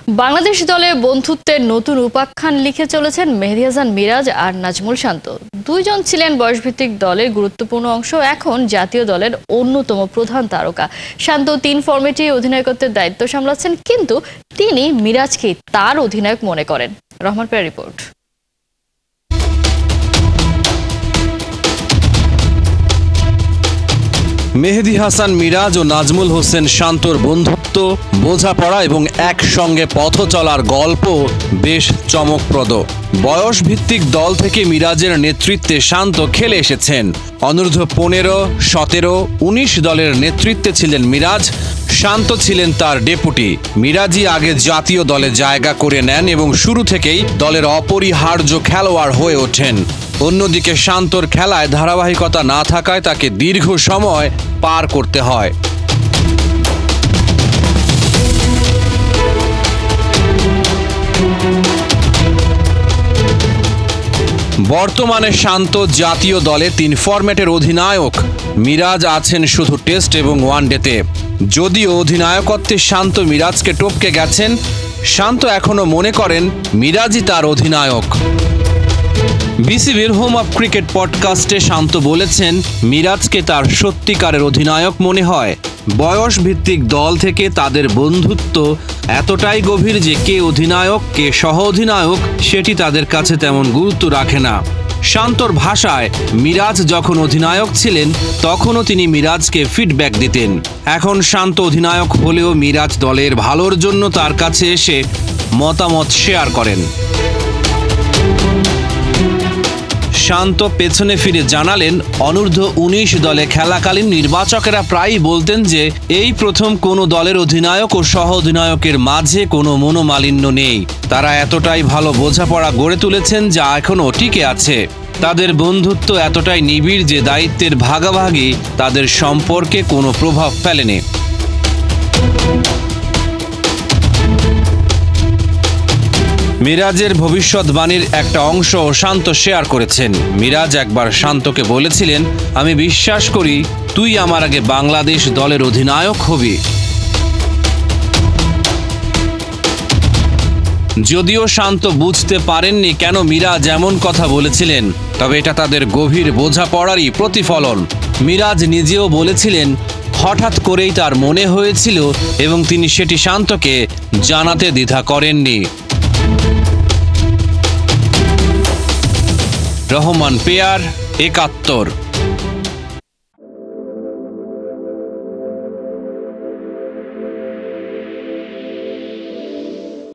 বাংলাদেশ দলে বন্ধুত্বের নতুন উপাখ্যান লিখে চলেছেন মেহেদী হাসান মিরাজ আর নাজমুল শান্ত। দুইজন ছিলেন বয়সভিত্তিক দলের গুরুত্বপূর্ণ অংশ, এখন জাতীয় দলের অন্যতম প্রধান তারকা। শান্ত 3 ফরম্যাটে অধিনায়কত্বের দায়িত্ব সামলাচ্ছেন, কিন্তু তিনি মিরাজকে তার অধিনায়ক মনে করেন। রহমান পেয়ার রিপোর্ট। মেহেদী হাসান মিরাজ ও নাজমুল হোসেন শান্তর বন্ধুত্ব, বোঝাপড়া এবং একসঙ্গে পথ চলার গল্প বেশ চমকপ্রদ। বয়স ভিত্তিক দল থেকে মিরাজের নেতৃত্বে শান্ত খেলে এসেছেন। অনূর্ধ্ব 15, 17, 19 দলের নেতৃত্বে ছিলেন মিরাজ, শান্ত ছিলেন তার ডেপুটি। মিরাজই আগে জাতীয় দলে জায়গা করে নেন এবং শুরু থেকেই দলের অপরিহার্য খেলোয়াড় হয়ে ওঠেন। অন্যদিকে শান্তর খেলায় ধারাবাহিকতা না থাকায় তাকে দীর্ঘ সময় পার করতে হয়। বর্তমানে শান্ত জাতীয় দলে 3 ফরম্যাটের অধিনায়ক। মিরাজ আছেন শুধু টেস্ট এবং ওয়ানডেতে। যদিও অধিনায়কত্বে শান্ত মিরাজকে টপকে গেছেন, শান্ত এখনো মনে করেন মিরাজই তার অধিনায়ক। বিসিবির হোম অফ ক্রিকেট পডকাস্টে শান্ত বলেছেন, মিরাজকে তার সত্যিকারের অধিনায়ক মনে হয়। বয়স ভিত্তিক দল থেকে তাদের বন্ধুত্ব এতটাই গভীর যে কে অধিনায়ক কে সহ অধিনায়ক সেটি তাদের কাছে তেমন গুরুত্ব রাখে না। শান্তর ভাষায়, মিরাজ যখন অধিনায়ক ছিলেন তখনও তিনি মিরাজকে ফিডব্যাক দিতেন। এখন শান্ত অধিনায়ক হলেও মিরাজ দলের ভালোর জন্য তার কাছে এসে মতামত শেয়ার করেন। শান্ত পেছনে ফিরে জানালেন, অনূর্ধ্ব 19 দলে খেলাকালীন নির্বাচকেরা প্রায়ই বলতেন যে এই প্রথম কোনো দলের অধিনায়ক ও সহ অধিনায়কের মাঝে কোনো মনোমালিন্য নেই। তারা এতটাই ভালো বোঝাপড়া গড়ে তুলেছেন যা এখনও টিকে আছে। তাদের বন্ধুত্ব এতটাই নিবিড় যে দায়িত্বের ভাগাভাগি তাদের সম্পর্কে কোনো প্রভাব ফেলেনি। মিরাজের ভবিষ্যৎবাণীর একটা অংশ শান্ত শেয়ার করেছেন। মিরাজ একবার শান্তকে বলেছিলেন, আমি বিশ্বাস করি তুই আমার আগে বাংলাদেশ দলের অধিনায়ক হবি। যদিও শান্ত বুঝতে পারেননি কেন মিরাজ এমন কথা বলেছিলেন, তবে এটা তাদের গভীর বোঝাপড়ারই প্রতিফলন। মিরাজ নিজেও বলেছিলেন, হঠাৎ করেই তার মনে হয়েছিল এবং তিনি সেটি শান্তকে জানাতে দ্বিধা করেননি। রহমান পেয়ার, ৭১।